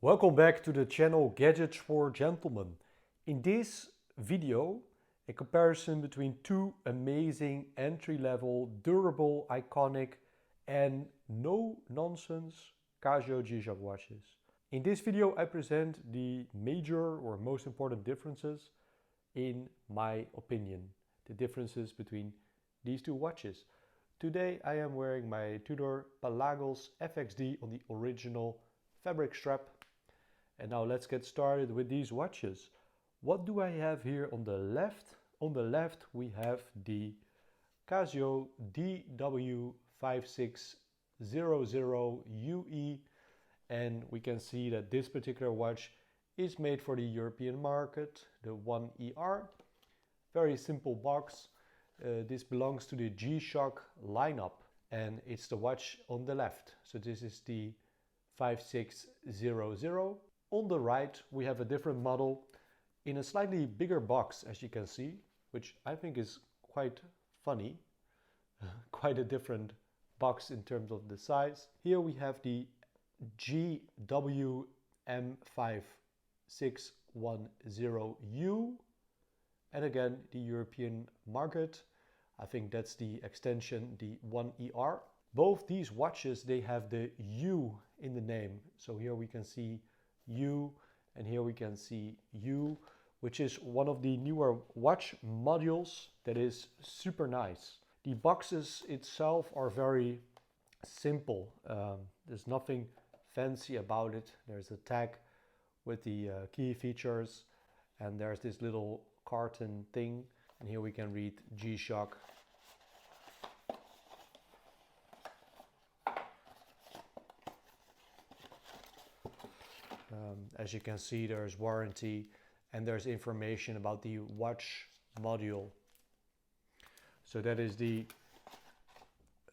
Welcome back to the channel Gadgets for Gentlemen. In this video, a comparison between two amazing entry-level, durable, iconic and no-nonsense Casio G-Shock watches. In this video I present the major or most important differences in my opinion. The differences between these two watches. Today I am wearing my Tudor Pelagos FXD on the original fabric strap. And now let's get started with these watches. What do I have here on the left? On the left we have the Casio DW-5600UE, and we can see that this particular watch is made for the European market, the 1ER. Very simple box. This belongs to the G-Shock lineup and it's the watch on the left. So this is the 5600. On the right we have a different model in a slightly bigger box, as you can see, which I think is quite funny. Quite a different box in terms of the size. Here we have the GW-M5610U, and again the European market. I think that's the extension, the 1ER. Both these watches, they have the U in the name. So here we can see U and here we can see U, which is one of the newer watch modules that is super nice. The boxes itself are very simple. There's nothing fancy about it. There's a tag with the key features and there's this little carton thing, and here we can read G-Shock. As you can see, there's warranty and there's information about the watch module. So that is the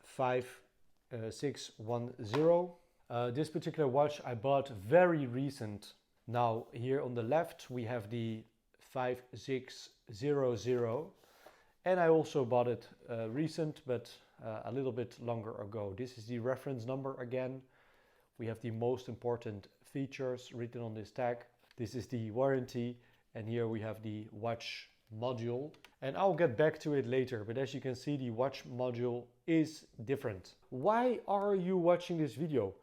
5610. This particular watch I bought very recent. Now here on the left we have the 5600, and I also bought it recent, but a little bit longer ago. This is the reference number again. We have the most important features written on this tag. This is the warranty, and here we have the watch module. And I'll get back to it later, but as you can see, the watch module is different. Why are you watching this video?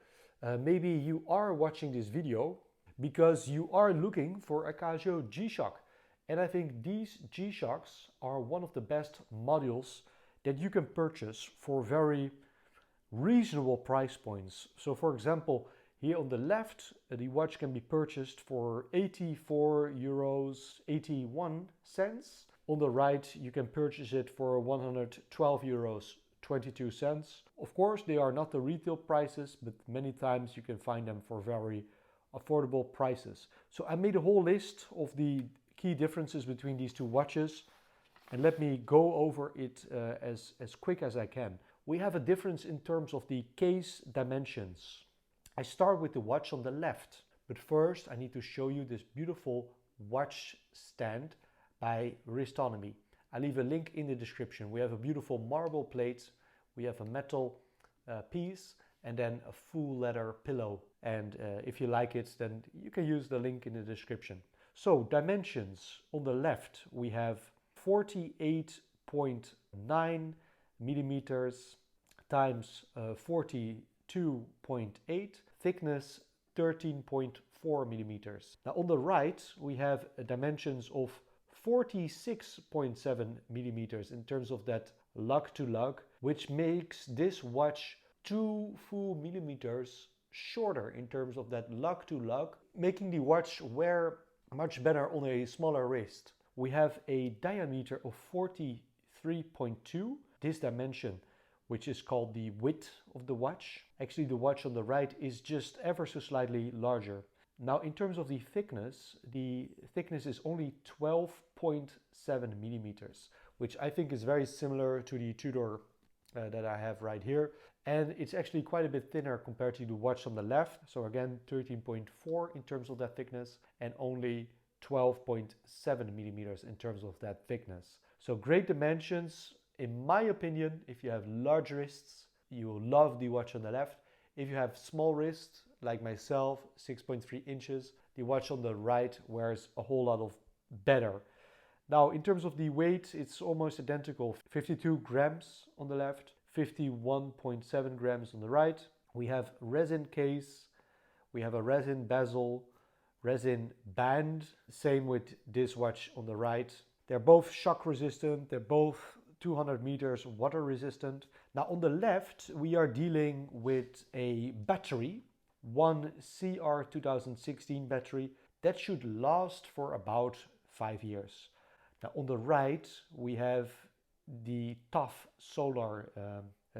Maybe you are watching this video because you are looking for a Casio G-Shock. And I think these G-Shocks are one of the best modules that you can purchase for very reasonable price points. So for example, here on the left, the watch can be purchased for 84 euros 81 cents. On the right, you can purchase it for 112 euros 22 cents. Of course, they are not the retail prices, but many times you can find them for very affordable prices. So I made a whole list of the key differences between these two watches, and let me go over it as quick as I can. We have a difference in terms of the case dimensions. I start with the watch on the left, but first I need to show you this beautiful watch stand by Wristonomy. I leave a link in the description. We have a beautiful marble plate, we have a metal piece, and then a full leather pillow. And if you like it, then you can use the link in the description. So dimensions, on the left we have 48.9 millimeters times 42.8, thickness 13.4 millimeters. Now on the right we have dimensions of 46.7 millimeters in terms of that lug to lug, which makes this watch 2 full millimeters shorter in terms of that lug to lug, making the watch wear much better on a smaller wrist. We have a diameter of 43.2. This dimension, which is called the width of the watch. Actually, the watch on the right is just ever so slightly larger. Now, in terms of the thickness is only 12.7 millimeters, which I think is very similar to the Tudor that I have right here. And it's actually quite a bit thinner compared to the watch on the left. So again, 13.4 in terms of that thickness and only 12.7 millimeters in terms of that thickness. So great dimensions. In my opinion, if you have large wrists, you will love the watch on the left. If you have small wrists, like myself, 6.3 inches, the watch on the right wears a whole lot of better. Now, in terms of the weight, it's almost identical. 52 grams on the left, 51.7 grams on the right. We have resin case, we have a resin bezel, resin band. Same with this watch on the right. They're both shock resistant, they're both 200 meters water resistant. Now on the left, we are dealing with a battery, one CR 2016 battery that should last for about 5 years. Now on the right, we have the tough solar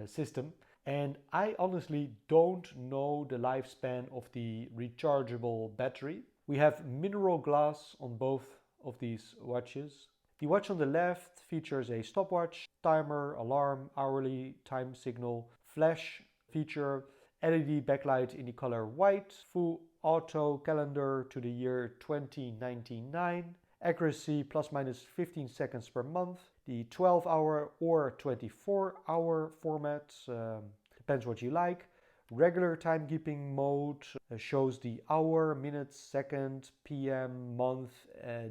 system, and I honestly don't know the lifespan of the rechargeable battery. We have mineral glass on both of these watches. The watch on the left features a stopwatch, timer, alarm, hourly, time signal, flash feature, LED backlight in the color white, full auto calendar to the year 2099, accuracy plus minus 15 seconds per month, the 12-hour or 24-hour format, depends what you like. Regular timekeeping mode shows the hour, minute, second, PM, month,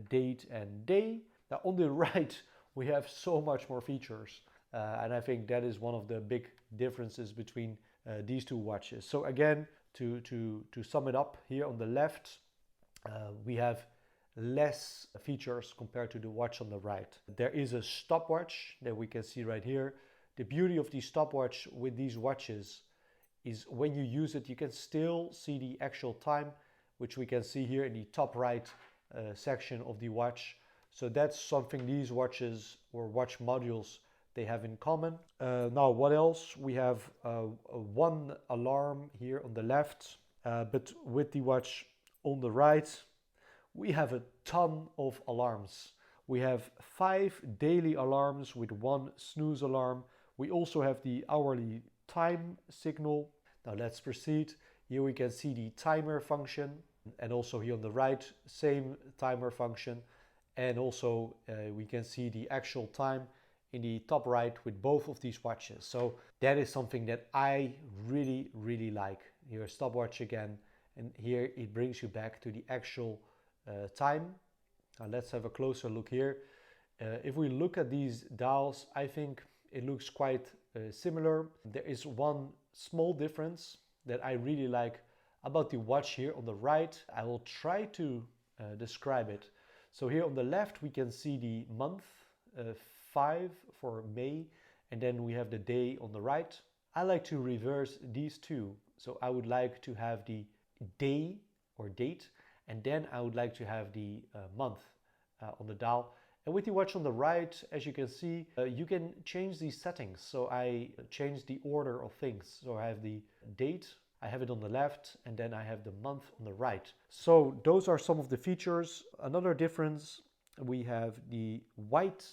date and day. Now on the right, we have so much more features, and I think that is one of the big differences between these two watches. So again, to sum it up, here on the left, we have less features compared to the watch on the right. There is a stopwatch that we can see right here. The beauty of the stopwatch with these watches is when you use it, you can still see the actual time, which we can see here in the top right section of the watch. So that's something these watches or watch modules, they have in common. Now what else? We have one alarm here on the left, but with the watch on the right, we have a ton of alarms. We have 5 daily alarms with 1 snooze alarm. We also have the hourly time signal. Now let's proceed. Here we can see the timer function, and also here on the right, same timer function. And also we can see the actual time in the top right with both of these watches. So that is something that I really, really like. Here a stopwatch again, and here it brings you back to the actual time. Now let's have a closer look here. If we look at these dials, I think it looks quite similar. There is one small difference that I really like about the watch here on the right. I will try to describe it. So here on the left, we can see the month, 5 for May, and then we have the day on the right. I like to reverse these two. So I would like to have the day or date, and then I would like to have the month on the dial. And with the watch on the right, as you can see, you can change these settings. So I change the order of things. So I have the date, I have it on the left, and then I have the month on the right. So those are some of the features. Another difference, we have the white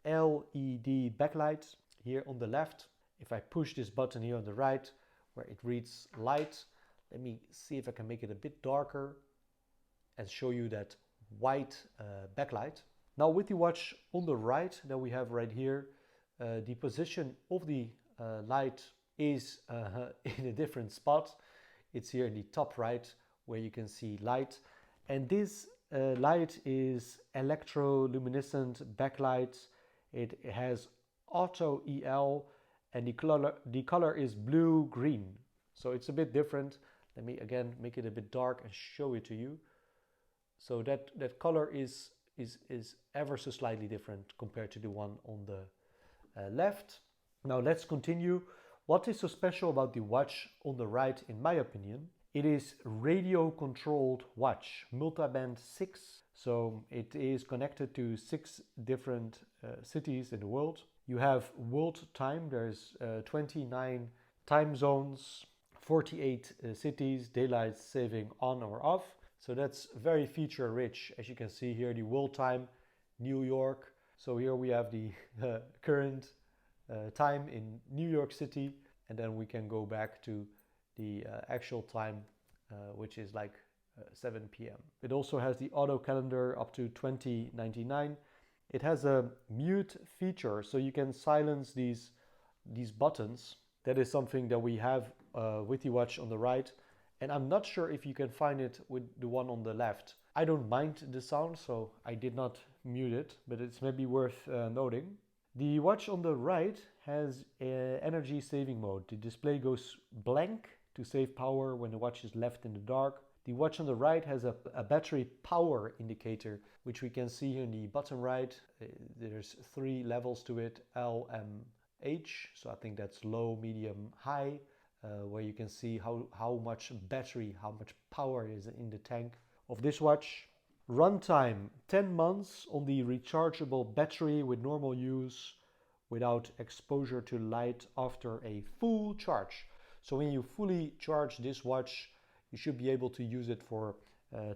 LED backlight here on the left. If I push this button here on the right, where it reads light, let me see if I can make it a bit darker and show you that white backlight. Now with the watch on the right that we have right here, the position of the light is in a different spot. It's here in the top right where you can see light, and this light is electroluminescent backlight. It has auto EL, and the color is blue green, so it's a bit different. Let me again make it a bit dark and show it to you. So that color is ever so slightly different compared to the one on the left. Now let's continue. What is so special about the watch on the right, in my opinion? It is radio controlled watch, multiband 6. So it is connected to 6 different cities in the world. You have world time, there's 29 time zones, 48 cities, daylight saving on or off. So that's very feature rich. As you can see here, the world time, New York. So here we have the current time in New York City, and then we can go back to the actual time, which is like 7 p.m. It also has the auto calendar up to 2099. It has a mute feature, so you can silence these buttons. That is something that we have with the watch on the right, and I'm not sure if you can find it with the one on the left. I don't mind the sound, so I did not mute it, but it's maybe worth noting. The watch on the right has an energy saving mode. The display goes blank to save power when the watch is left in the dark. The watch on the right has a battery power indicator, which we can see here in the bottom right. There's 3 levels to it, L, M, H. So I think that's low, medium, high, where you can see how much battery, how much power is in the tank of this watch. Runtime, 10 months on the rechargeable battery with normal use without exposure to light after a full charge. So when you fully charge this watch, you should be able to use it for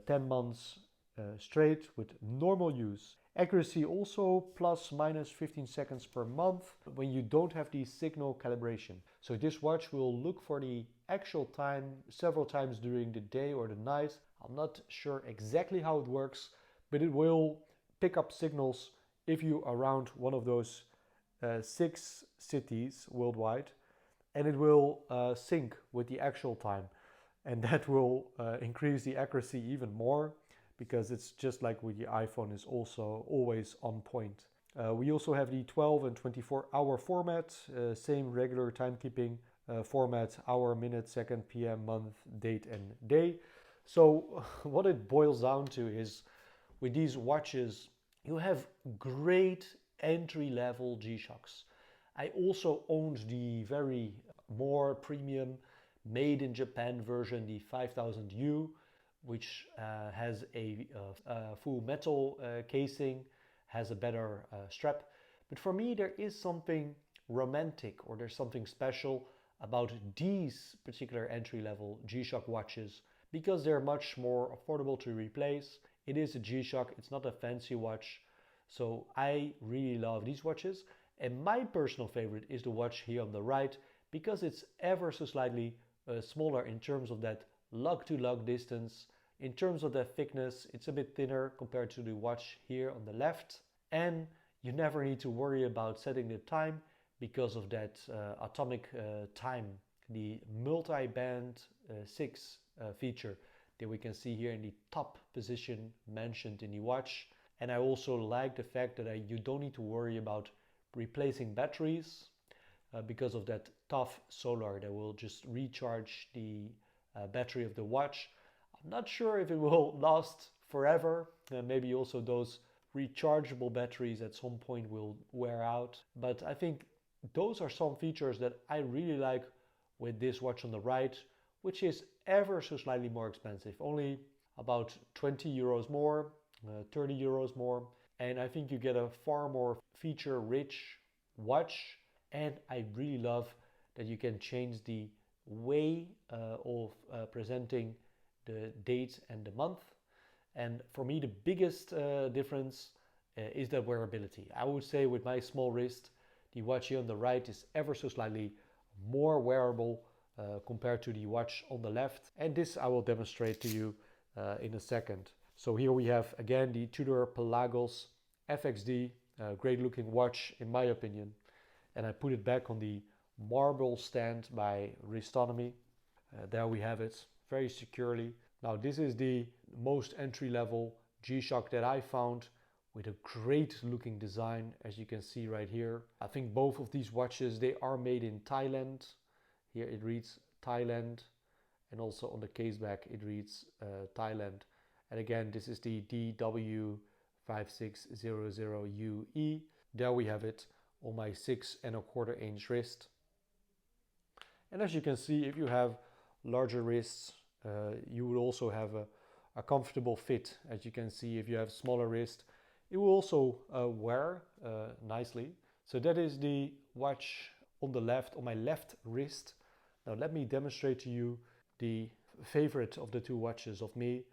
10 months straight with normal use. Accuracy also plus minus 15 seconds per month when you don't have the signal calibration. So this watch will look for the actual time several times during the day or the night. I'm not sure exactly how it works, but it will pick up signals if you're around one of those 6 cities worldwide, and it will sync with the actual time. And that will increase the accuracy even more, because it's just like with the iPhone, is also always on point. We also have the 12 and 24 hour format, same regular timekeeping format, hour, minute, second, PM, month, date and day. So what it boils down to is, with these watches, you have great entry-level G-Shocks. I also owned the very more premium made in Japan version, the 5000U, which has a full metal casing, has a better strap. But for me, there is something romantic, or there's something special about these particular entry-level G-Shock watches, because they're much more affordable to replace. It is a G-Shock, it's not a fancy watch. So I really love these watches. And my personal favorite is the watch here on the right, because it's ever so slightly smaller in terms of that lug-to-lug distance. In terms of the thickness, it's a bit thinner compared to the watch here on the left. And you never need to worry about setting the time because of that atomic time, the multi-band 6 feature that we can see here in the top position mentioned in the watch. And I also like the fact that you don't need to worry about replacing batteries because of that tough solar that will just recharge the battery of the watch. I'm not sure if it will last forever. Maybe also those rechargeable batteries at some point will wear out. But I think those are some features that I really like with this watch on the right, which is ever so slightly more expensive, only about 20 euros more, 30 euros more. And I think you get a far more feature-rich watch. And I really love that you can change the way of presenting the date and the month. And for me, the biggest difference is the wearability. I would say with my small wrist, the watch here on the right is ever so slightly more wearable compared to the watch on the left. And this I will demonstrate to you in a second. So here we have again the Tudor Pelagos FXD, great looking watch in my opinion. And I put it back on the marble stand by Wristonomy. There we have it, very securely. Now this is the most entry-level G-Shock that I found, with a great looking design, as you can see right here. I think both of these watches, they are made in Thailand. Here it reads Thailand, and also on the case back it reads Thailand. And again, this is the DW-5600UE. There we have it on my 6¼ inch wrist. And as you can see, if you have larger wrists, you will also have a comfortable fit. As you can see, if you have smaller wrist, it will also wear nicely. So that is the watch on the left, on my left wrist. Now let me demonstrate to you the favorite of the two watches of me.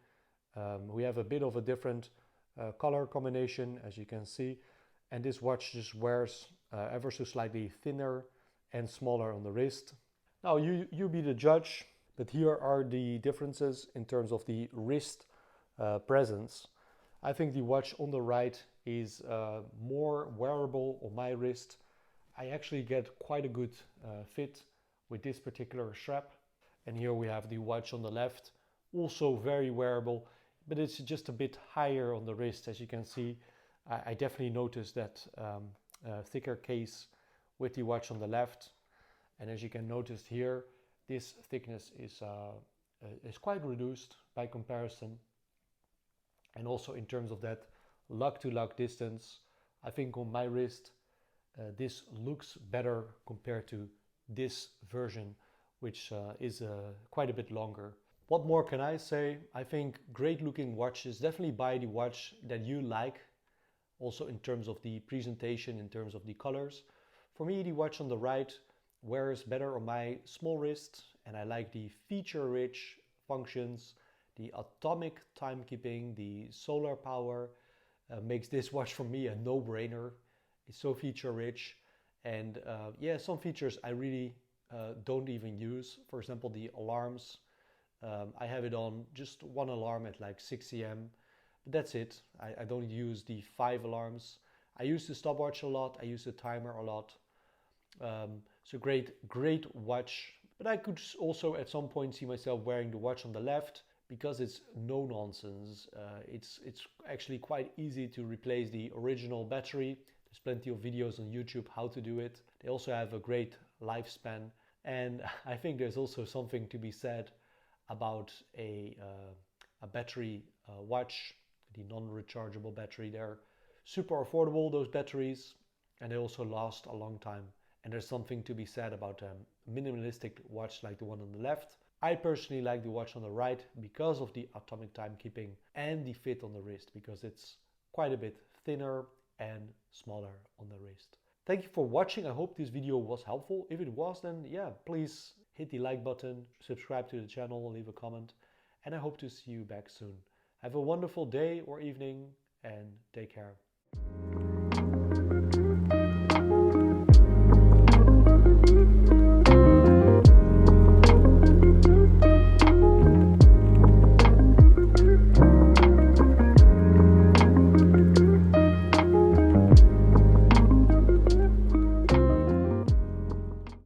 We have a bit of a different color combination, as you can see. And this watch just wears ever so slightly thinner and smaller on the wrist. Now you be the judge, but here are the differences in terms of the wrist presence. I think the watch on the right is more wearable on my wrist. I actually get quite a good fit with this particular strap. And here we have the watch on the left, also very wearable, but it's just a bit higher on the wrist. As you can see, I definitely noticed that thicker case with the watch on the left. And as you can notice here, this thickness is quite reduced by comparison. And also in terms of that lug to lug distance, I think on my wrist, this looks better compared to this version, which is quite a bit longer. What more can I say? I think great looking watches. Definitely buy the watch that you like, also in terms of the presentation, in terms of the colors. For me, the watch on the right wears better on my small wrist, and I like the feature-rich functions, the atomic timekeeping, the solar power makes this watch for me a no-brainer. It's so feature-rich, and yeah, some features I really don't even use. For example, the alarms. I have it on just one alarm at like 6 a.m. But that's it. I don't use the 5 alarms. I use the stopwatch a lot. I use the timer a lot. So great watch. But I could also at some point see myself wearing the watch on the left, because it's no nonsense. It's actually quite easy to replace the original battery. There's plenty of videos on YouTube how to do it. They also have a great lifespan. And I think there's also something to be said about a battery watch, the non-rechargeable battery. They're super affordable, those batteries, and they also last a long time. And there's something to be said about a minimalistic watch like the one on the left. I personally like the watch on the right because of the atomic timekeeping and the fit on the wrist, because it's quite a bit thinner and smaller on the wrist. Thank you for watching. I hope this video was helpful. If it was, then yeah, please hit the like button, subscribe to the channel, leave a comment, and I hope to see you back soon. Have a wonderful day or evening, and take care.